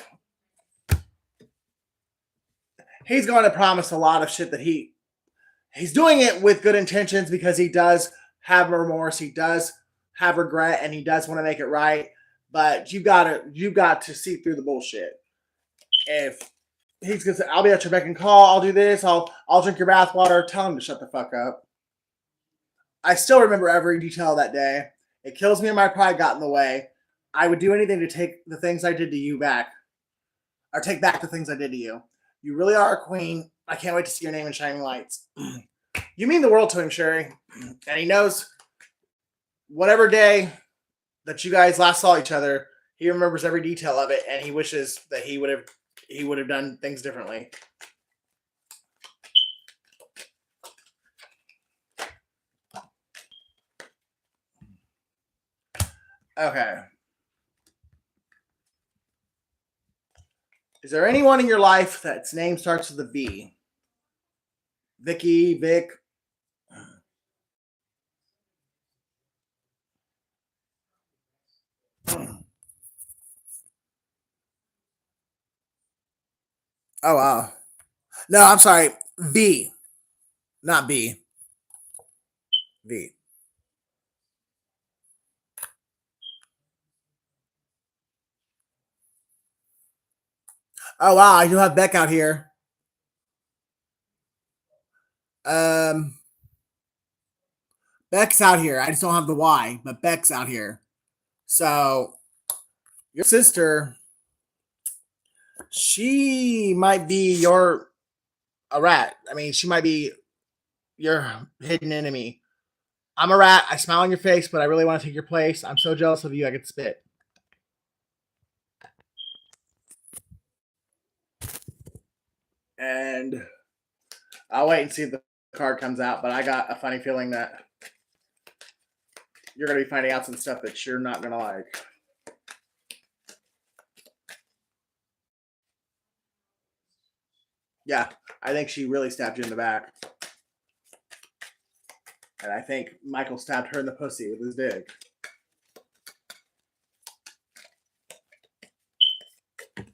He's going to promise a lot of shit that he's doing it with good intentions because he does have remorse. He does have regret and he does want to make it right. But you got to see through the bullshit. If he's gonna say, "I'll be at your beck and call. I'll do this. I'll drink your bathwater," tell him to shut the fuck up. I still remember every detail of that day. It kills me and my pride got in the way. I would do anything to take the things I did to you back, or take back the things I did to you. You really are a queen. I can't wait to see your name in shining lights. You mean the world to him, Sherry, and he knows whatever day that you guys last saw each other, he remembers every detail of it, and he wishes that he would have done things differently. Okay. Is there anyone in your life that's name starts with a V? Vicky, Vic. Oh wow. No, I'm sorry. V, not B. V. Oh wow, I do have Beck out here. Beck's out here. I just don't have the Y, but Beck's out here. So your sister, she might be a rat. I mean, she might be your hidden enemy. I'm a rat. I smile on your face, but I really want to take your place. I'm so jealous of you, I could spit. And I'll wait and see if the card comes out, but I got a funny feeling that you're going to be finding out some stuff that you're not going to like. Yeah, I think she really stabbed you in the back. And I think Michael stabbed her in the pussy with his dick.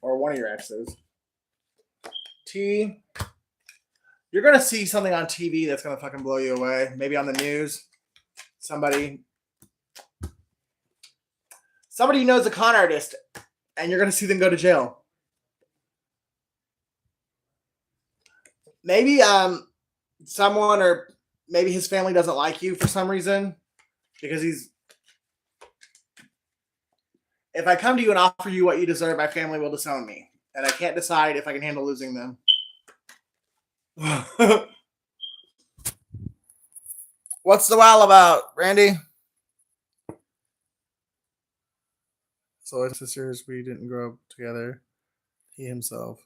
Or one of your exes. T, you're going to see something on TV that's going to fucking blow you away. Maybe on the news. Somebody knows a con artist, and you're going to see them go to jail. Maybe someone or maybe his family doesn't like you for some reason because if I come to you and offer you what you deserve, my family will disown me. And I can't decide if I can handle losing them. What's the wow about, Randy? So his sisters, we didn't grow up together. He himself.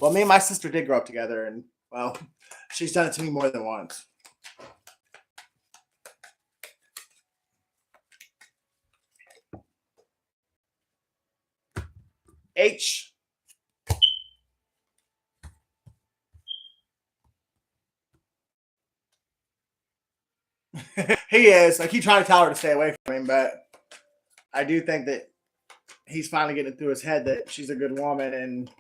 Well, me and my sister did grow up together, and, well, she's done it to me more than once. H. He is. I keep trying to tell her to stay away from him, but I do think that he's finally getting it through his head that she's a good woman, and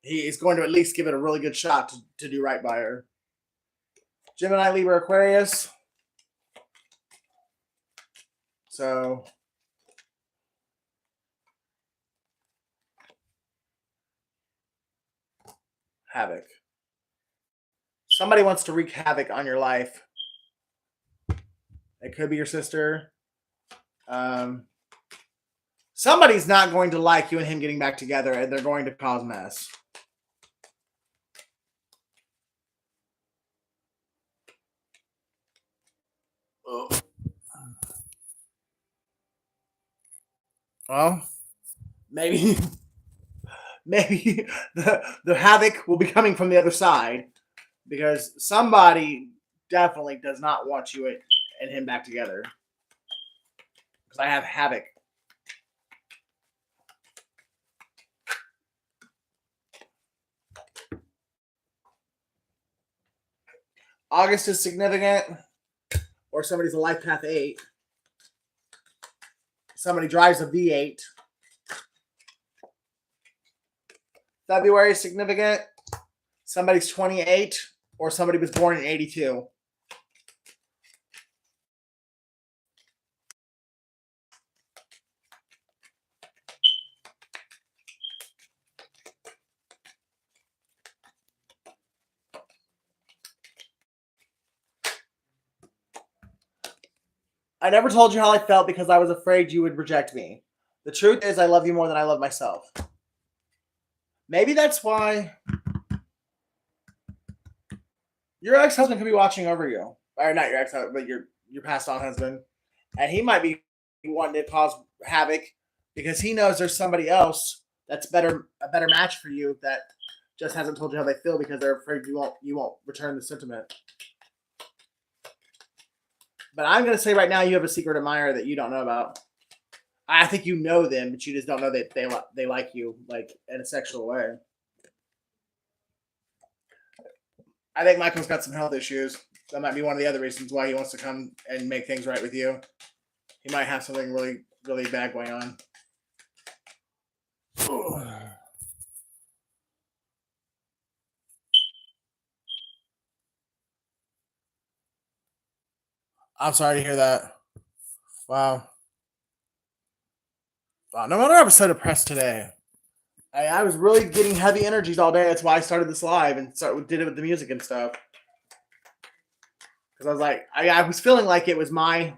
he is going to at least give it a really good shot to do right by her. Gemini, Libra, Aquarius. So havoc. Somebody wants to wreak havoc on your life. It could be your sister. Somebody's not going to like you and him getting back together, and they're going to cause mess. Oh. Well, maybe the havoc will be coming from the other side because somebody definitely does not want you and him back together. Because I have havoc. August is significant, or somebody's a life path 8. Somebody drives a V8. February is significant. Somebody's 28, or somebody was born in 82. I never told you how I felt because I was afraid you would reject me. The truth is I love you more than I love myself. Maybe that's why your ex-husband could be watching over you. Or not your ex-husband, but your passed-on husband. And he might be wanting to cause havoc because he knows there's somebody else that's a better match for you that just hasn't told you how they feel because they're afraid you won't return the sentiment. But I'm going to say right now you have a secret admirer that you don't know about. I think you know them, but you just don't know that they like you like in a sexual way. I think Michael's got some health issues. That might be one of the other reasons why he wants to come and make things right with you. He might have something really, really bad going on. I'm sorry to hear that. Wow. Wow, no wonder I was so depressed today. I was really getting heavy energies all day. That's why I started this live and did it with the music and stuff. Because I was like, I was feeling like it was my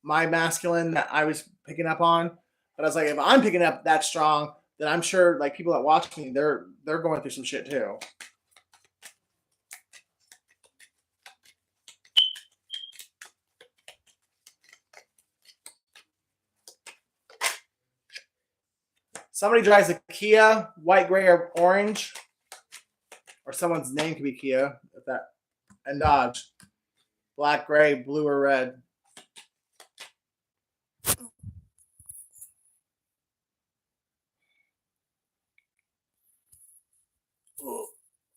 masculine that I was picking up on. But I was like, if I'm picking up that strong, then I'm sure like people that watch me, they're going through some shit too. Somebody drives a Kia, white, gray, or orange, or someone's name could be Kia, if that, and Dodge, black, gray, blue, or red.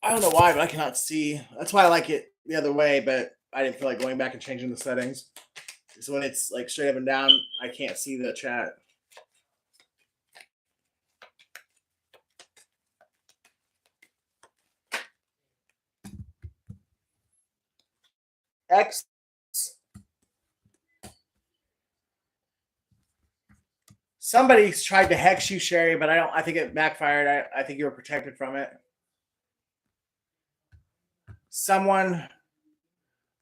I don't know why, but I cannot see. That's why I like it the other way, but I didn't feel like going back and changing the settings. So when it's like straight up and down, I can't see the chat. X. Somebody's tried to hex you, Sherry, but I think it backfired. I think you were protected from it.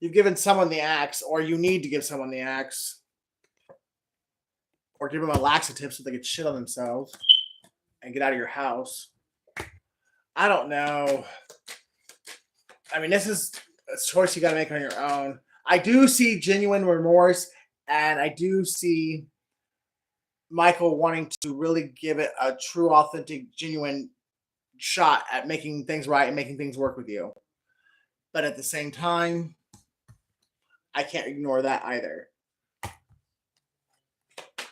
You've given someone the axe, or you need to give someone the axe, or give them a laxative so they can shit on themselves and get out of your house. I don't know. I mean, this is a choice you got to make on your own. I do see genuine remorse, and I do see Michael wanting to really give it a true, authentic, genuine shot at making things right and making things work with you. But at the same time, I can't ignore that either.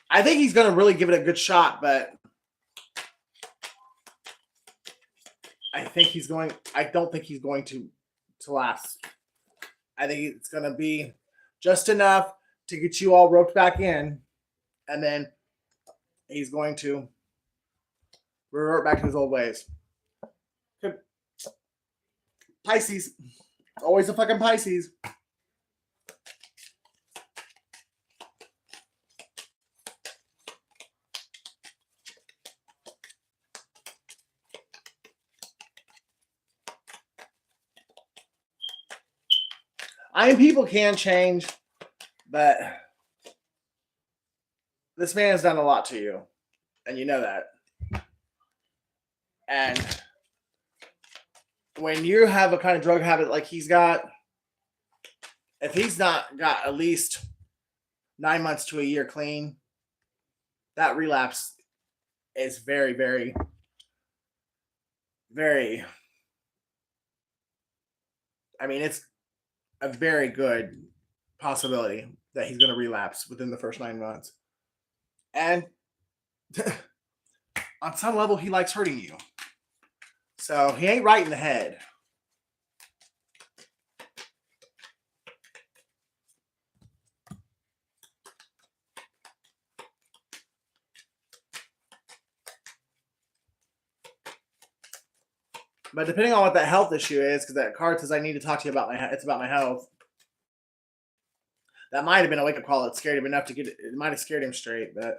I think he's going to really give it a good shot, but I don't think he's going to last. I think it's going to be just enough to get you all roped back in, and then he's going to revert back to his old ways. Pisces. Always a fucking Pisces. I mean, people can change, but this man has done a lot to you, and you know that. And when you have a kind of drug habit like he's got, if he's not got at least 9 months to a year clean, that relapse is very, very, very, I mean, it's a very good possibility that he's going to relapse within the first 9 months. And on some level, he likes hurting you. So he ain't right in the head. But depending on what that health issue is, because that card says I need to talk to you about it's about my health. That might have been a wake-up call that scared him enough to it might have scared him straight, but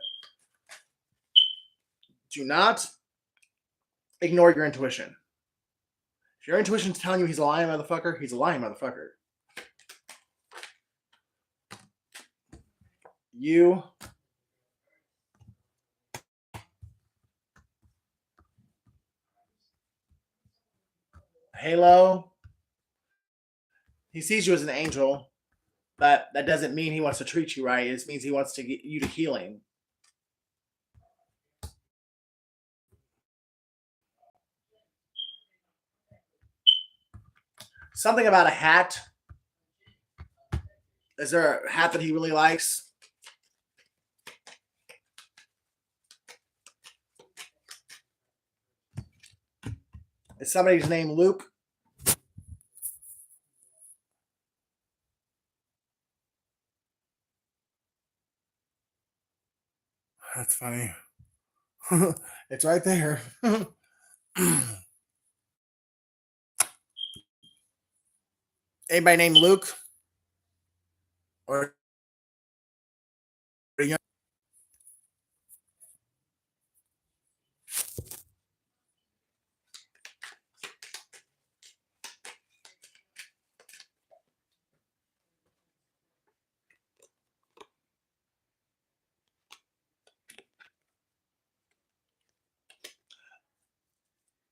do not ignore your intuition. If your intuition's telling you he's a lying motherfucker, he's a lying motherfucker. You Halo, he sees you as an angel, but that doesn't mean he wants to treat you right. It just means he wants to get you to healing. Something about a hat. Is there a hat that he really likes? Is somebody's name Luke? That's funny. It's right there. Anybody named Luke? Or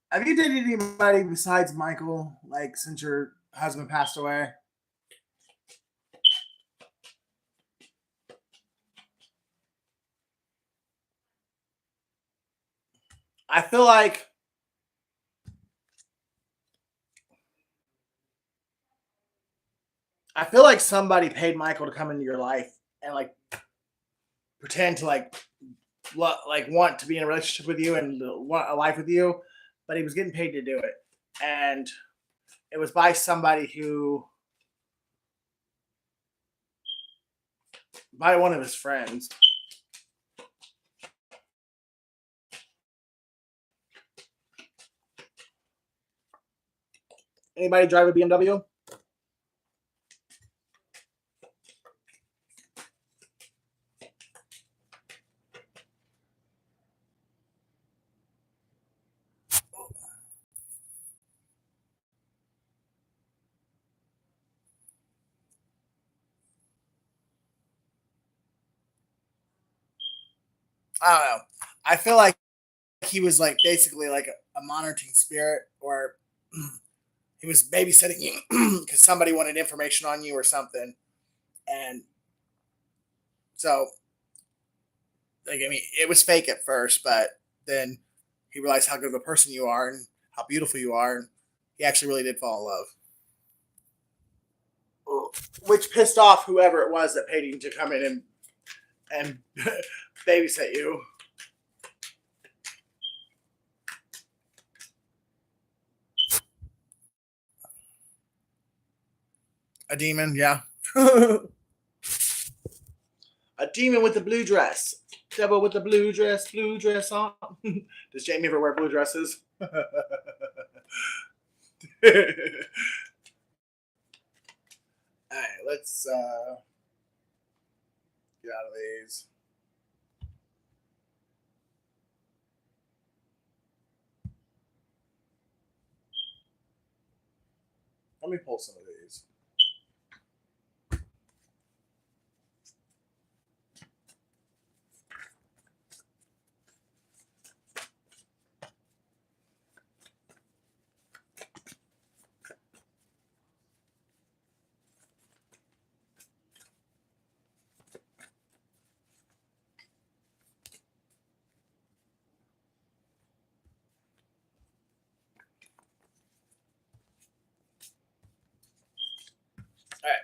have you dated anybody besides Michael, like since your husband passed away? I feel like somebody paid Michael to come into your life and like pretend to like want to be in a relationship with you and want a life with you, but he was getting paid to do it, and it was by somebody by one of his friends. Anybody drive a BMW? I don't know. I feel like he was like basically like a monitoring spirit, or he was babysitting you because somebody wanted information on you or something. And so, like, I mean, it was fake at first, but then he realized how good of a person you are and how beautiful you are. And he actually really did fall in love, which pissed off whoever it was that paid him to come in and babysit you. A demon, yeah. A demon with a blue dress. Devil with the blue dress on. Does Jamie ever wear blue dresses? All right, let's get out of these. Let me pull some of these. All right.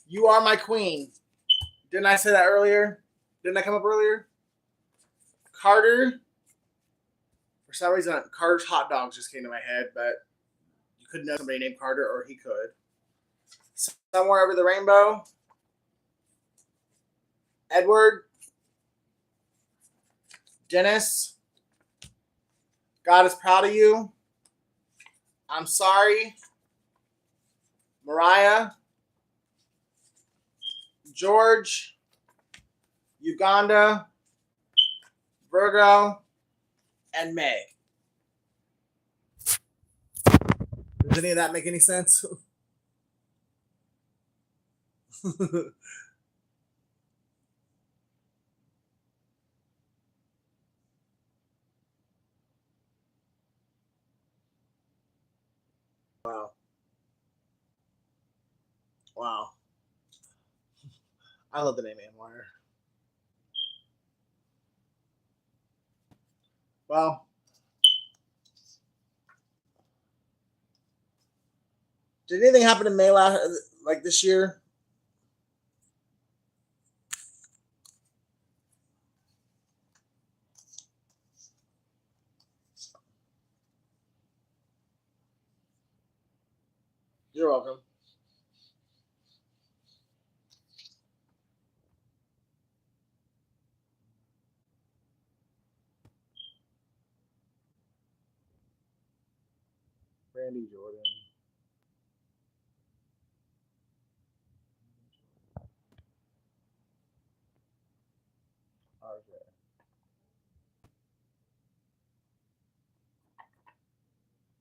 You are my queen. Didn't I say that earlier? Didn't that come up earlier? Carter. For some reason, Carter's hot dogs just came to my head, but you could know somebody named Carter, or he could. Somewhere over the rainbow. Edward. Dennis. God is proud of you. I'm sorry. Mariah. George. Uganda. Virgo. And May. Does any of that make any sense? Wow. Wow. I love the name Anwar. Well, did anything happen in May like this year? You're welcome. Randy Jordan. RJ.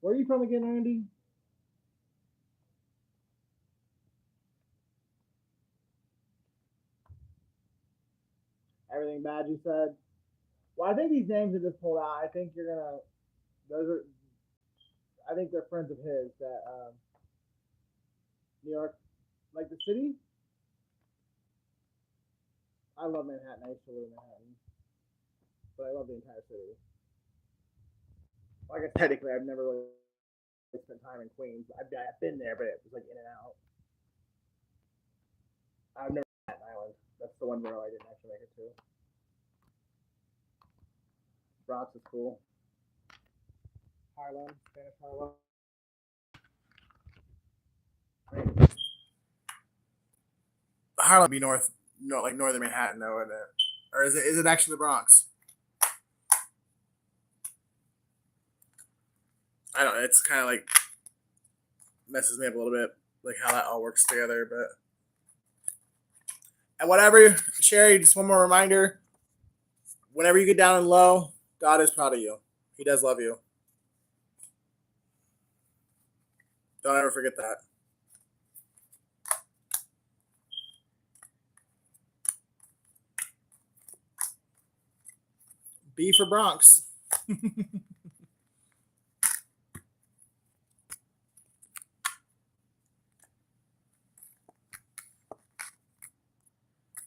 Where are you from again, Randy? Everything bad you said? Well, I think these names are just pulled out. I think you're gonna. Those are. I think they're friends of his that New York, like the city. I love Manhattan. I used to live in Manhattan, but I love the entire city. Like I said, technically, I've never really spent time in Queens. I've been there, but it was like in and out. I've never been to Manhattan Island. That's the one borough I didn't actually make it to. Bronx is cool. Harlem, Spanish Harlem. Harlem be north, no, like northern Manhattan, though, isn't it? Or is it actually the Bronx? I don't know. It's kind of like messes me up a little bit, like how that all works together. But and whatever, Sherry, just one more reminder: whenever you get down and low, God is proud of you. He does love you. Don't ever forget that. B for Bronx.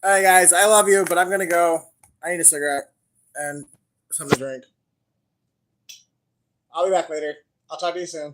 All right, guys, I love you, but I'm gonna go. I need a cigarette and something to drink. I'll be back later. I'll talk to you soon.